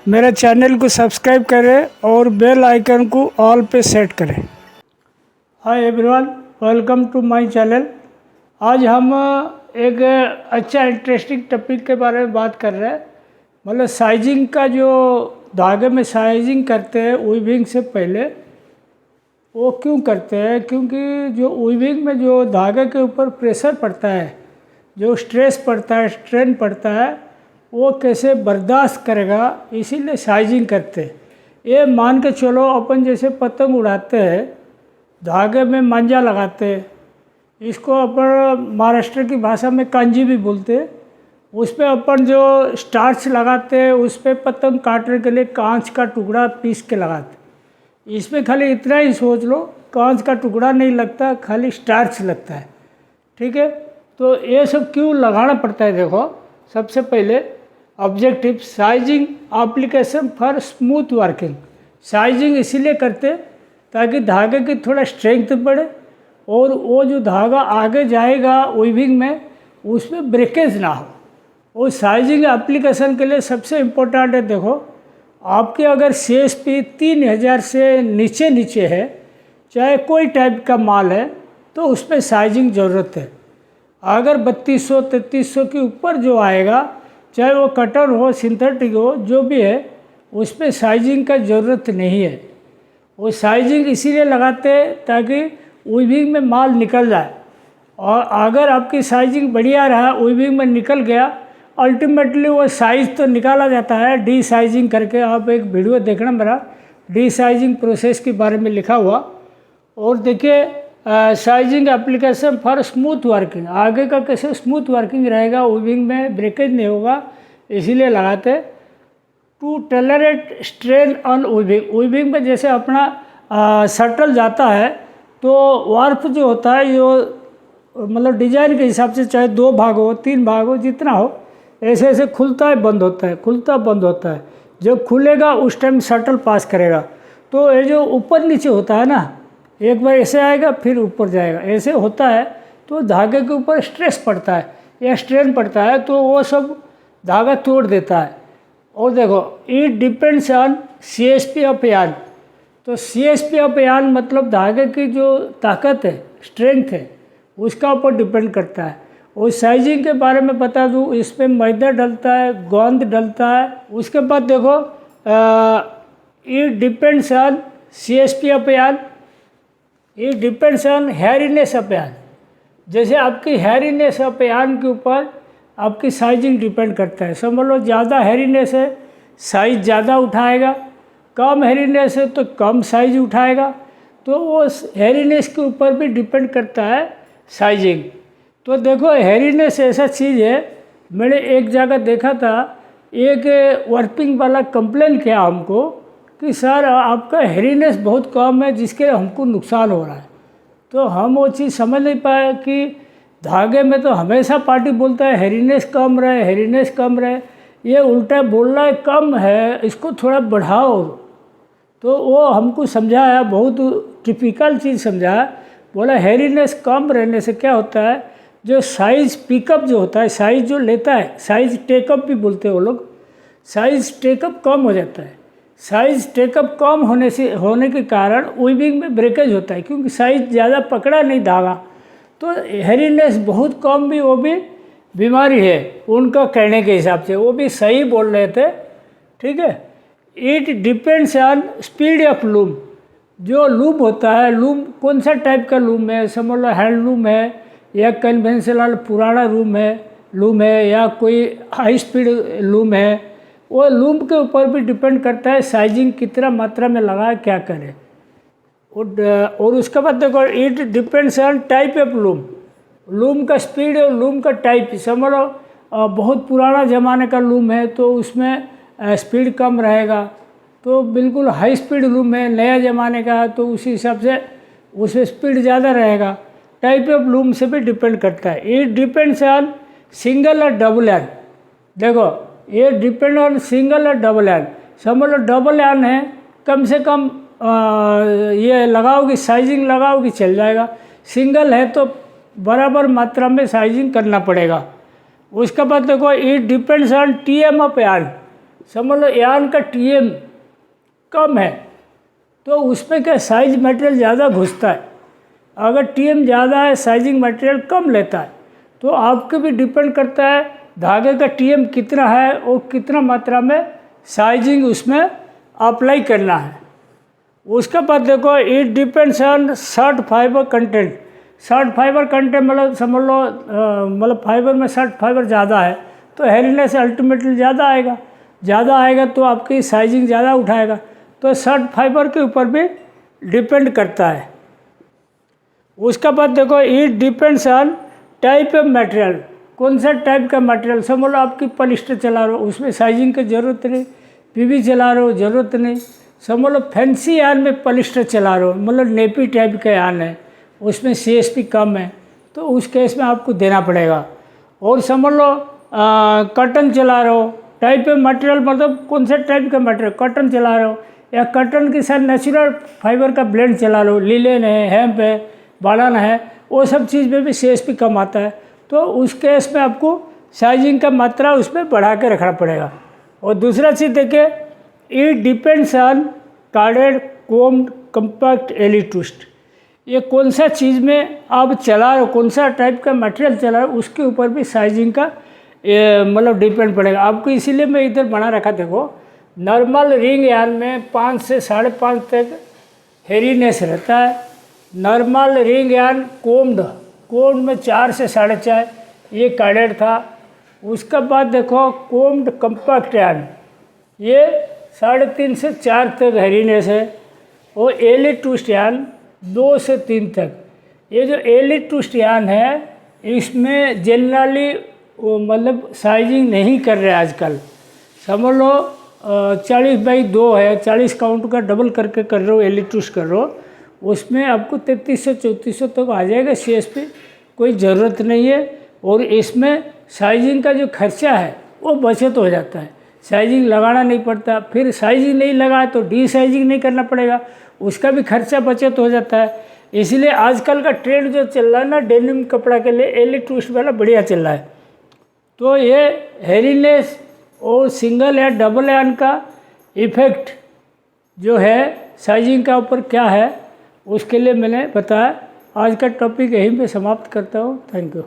मेरे चैनल को सब्सक्राइब करें और बेल आइकन को ऑल पे सेट करें। Hi everyone, welcome to my channel. आज हम एक अच्छा इंटरेस्टिंग टॉपिक के बारे में बात कर रहे हैं। मतलब साइजिंग का, जो धागे में साइजिंग करते हैं वीविंग से पहले, वो क्यों करते हैं? क्योंकि जो वीविंग में जो धागे के ऊपर प्रेशर पड़ता है, जो स्ट्रेस पड़ता है, स्ट्रेन पड़ता है, वो कैसे बर्दाश्त करेगा, इसीलिए साइजिंग करते हैं। ये मान के चलो, अपन जैसे पतंग उड़ाते हैं, धागे में मांझा लगाते हैं, इसको अपन महाराष्ट्र की भाषा में कांजी भी बोलते हैं। उस पर अपन जो स्टार्च लगाते हैं, उस पर पतंग काटने के लिए कांच का टुकड़ा पीस के लगाते हैं। इसमें खाली इतना ही सोच लो, कांच का टुकड़ा नहीं लगता, खाली स्टार्च लगता है। ठीक है, तो ये सब क्यों लगाना पड़ता है? देखो, सबसे पहले objective sizing application for smooth working. Sizing इसीलिए करते ताकि धागे की थोड़ा स्ट्रेंथ बढ़े और वो जो धागा आगे जाएगा वीविंग में, उसमें ब्रेकेज ना हो। और साइजिंग एप्लीकेशन के लिए सबसे इम्पोर्टेंट है, देखो, आपके अगर CSP 3000 से नीचे है, चाहे कोई टाइप का माल है, तो उसमें साइजिंग ज़रूरत है। अगर 3200 3300 के ऊपर जो आएगा, चाहे वो कटर हो, सिंथेटिक हो, जो भी है, उसमें साइजिंग का ज़रूरत नहीं है। वो साइजिंग इसीलिए लगाते हैं ताकि वीविंग में माल निकल जाए। और अगर आपकी साइजिंग बढ़िया रहा, वीविंग में निकल गया, अल्टीमेटली वो साइज़ तो निकाला जाता है डी साइजिंग करके। आप एक वीडियो देखना मेरा, डी साइजिंग प्रोसेस के बारे में लिखा हुआ। और देखिए, sizing application for smooth working, आगे का कैसे स्मूथ वर्किंग रहेगा, वीविंग में ब्रेकेज नहीं होगा, इसीलिए लगाते। To tolerate strain on weaving, weaving में जैसे अपना शटल जाता है, तो वार्प जो होता है, जो मतलब डिजाइन के हिसाब से, चाहे 2 भाग हो, 3 भाग हो, जितना हो, ऐसे ऐसे खुलता है, बंद होता है, खुलता बंद होता है। जब खुलेगा उस टाइम शटल पास करेगा। तो ये जो ऊपर नीचे होता है ना, एक बार ऐसे आएगा फिर ऊपर जाएगा, ऐसे होता है, तो धागे के ऊपर स्ट्रेस पड़ता है या स्ट्रेन पड़ता है, तो वो सब धागा तोड़ देता है। और देखो, it depends on CSP of yarn. तो CSP ऑफ यार्न मतलब धागे की जो ताकत है, स्ट्रेंथ है, उसका ऊपर डिपेंड करता है। और साइजिंग के बारे में बता दूँ, इसमें मैदा डलता है, गोंद डलता है। उसके बाद देखो, it depends on CSP of yarn, it depends on hairiness of yarn. जैसे आपकी हेयरीनेस ऑफ यार्न के ऊपर आपकी साइजिंग डिपेंड करता है। समझ लो, ज़्यादा हेयरीनेस है, साइज ज़्यादा उठाएगा, कम हेयरीनेस है तो कम साइज उठाएगा। तो वो हेयरीनेस के ऊपर भी डिपेंड करता है साइजिंग। तो देखो, हेयरीनेस ऐसा चीज़ है, मैंने एक जगह देखा था, एक वर्किंग वाला कंप्लेन किया हमको कि सर आपका हेयरीनेस बहुत कम है, जिसके हमको नुकसान हो रहा है। तो हम वो चीज़ समझ नहीं पाए कि धागे में तो हमेशा पार्टी बोलता है हेयरीनेस कम रहे, हेयरीनेस कम रहे। ये उल्टा बोल रहा है कम है, इसको थोड़ा बढ़ाओ। तो वो हमको समझाया, बहुत टिपिकल चीज़ समझाया। बोला हेयरीनेस कम रहने से क्या होता है, जो साइज़ पिकअप जो होता है, साइज़ जो लेता है, साइज़ टेकअप भी बोलते हैं वो लोग, साइज़ टेकअप कम हो जाता है। साइज़ टेकअप कम होने के कारण वीविंग में ब्रेकेज होता है, क्योंकि साइज़ ज़्यादा पकड़ा नहीं धागा। तो हेयरीनेस बहुत कम भी, वो भी बीमारी है उनका कहने के हिसाब से, वो भी सही बोल रहे थे। ठीक है, it depends on speed of loom. जो लूम होता है, लूम कौन सा टाइप का लूम है, समझ लो हैंडलूम है या कन्वेंशनल पुराना लूम है या कोई हाई स्पीड लूम है, वो लूम के ऊपर भी डिपेंड करता है साइजिंग कितना मात्रा में लगा, क्या करे। और उसके बाद देखो, it depends on type of loom. Loom का स्पीड और लूम का टाइप, समझ लो बहुत पुराना ज़माने का लूम है तो उसमें स्पीड कम रहेगा। तो बिल्कुल हाई स्पीड लूम है, नया ज़माने का, तो उसी हिसाब से उसमें स्पीड ज़्यादा रहेगा। टाइप ऑफ लूम से भी डिपेंड करता है। इट डिपेंड्स ऑन सिंगल और डबल एन। देखो, ये डिपेंड ऑन सिंगल और डबल एन। समझ लो डबल एन है, कम से कम ये लगाओगी, साइजिंग लगाओगी, चल जाएगा। सिंगल है तो बराबर मात्रा में साइजिंग करना पड़ेगा। उसके बाद देखो, it depends on TM of yarn. समझ लो यान का टीएम कम है तो उसमें क्या साइज मटेरियल ज़्यादा घुसता है। अगर टीएम ज़्यादा है साइजिंग मटेरियल कम लेता है। तो आपके भी डिपेंड करता है धागे का टीएम कितना है और कितना मात्रा में साइजिंग उसमें अप्लाई करना है। उसके बाद देखो it depends on short fibre content. Short fibre content मतलब समझ लो मतलब फाइबर में शॉर्ट फाइबर ज़्यादा है तो हेरीनेस अल्टीमेटली ज़्यादा आएगा तो आपकी साइजिंग ज़्यादा उठाएगा। तो शॉर्ट फाइबर के ऊपर भी डिपेंड करता है। उसके बाद देखो it depends on type of material. कौन सा टाइप का मटेरियल, समझ लो आपकी पॉलिस्टर चला रहे हो उसमें साइजिंग की ज़रूरत नहीं, पीवी चला रहे हो ज़रूरत नहीं। समझ लो फैंसी यान में पॉलिस्टर चला रहे हो मतलब नेपी टाइप का यान है उसमें CSP कम है तो उस केस में आपको देना पड़ेगा। और समझ लो कॉटन चला रहे हो, टाइप ऑफ मटेरियल मतलब कौन सा टाइप का मटेरियल, कॉटन चला रहे हो या कॉटन के साथ नेचुरल फाइबर का ब्लेंड चला लो, लिलेन है, हेम्प है, बालान है, वो सब चीज़ में भी CSP कम आता है तो उस केस में आपको साइजिंग का मात्रा उसमें बढ़ा के रखना पड़ेगा। और दूसरा चीज़ देखिए it depends on carded combed compact Eli twist. ये कौन सा चीज़ में आप चला रहे हो, कौन सा टाइप का मटेरियल चला रहे हो उसके ऊपर भी साइजिंग का मतलब डिपेंड पड़ेगा आपको। इसीलिए मैं इधर बना रखा देखो नॉर्मल रिंग यान में 5 से 5.5 तक हेरीनेस रहता है। नॉर्मल रिंग यान कोम्ड में 4 से 4.5 ये कार्डेड था। उसके बाद देखो कोम्ड कम्पैक्ट यान ये 3.5 से 4 तक हेरीनेस है। और एली ट्विस्ट यान 2 से 3 तक। ये जो एली ट्विस्ट यान है इसमें जनरली मतलब साइजिंग नहीं कर रहे आजकल। समझ लो 40/2 है, 40 काउंट का डबल करके कर रहे हो, एली ट्विस्ट कर रहे हो उसमें आपको 3300-3400 तक आ जाएगा CSP, कोई ज़रूरत नहीं है। और इसमें साइजिंग का जो खर्चा है वो बचत हो जाता है, साइजिंग लगाना नहीं पड़ता। फिर साइजिंग नहीं लगाए तो डी साइजिंग नहीं करना पड़ेगा, उसका भी खर्चा बचत हो जाता है। इसलिए आजकल का ट्रेंड जो चल रहा है ना डेनिम कपड़ा के लिए एली ट्विस्ट वाला बढ़िया चल रहा है। तो ये हेरीनेस और सिंगल या डबल यान का इफ़ेक्ट जो है साइजिंग का ऊपर क्या है उसके लिए मैंने बताया। आज का टॉपिक यहीं पे समाप्त करता हूँ। Thank you.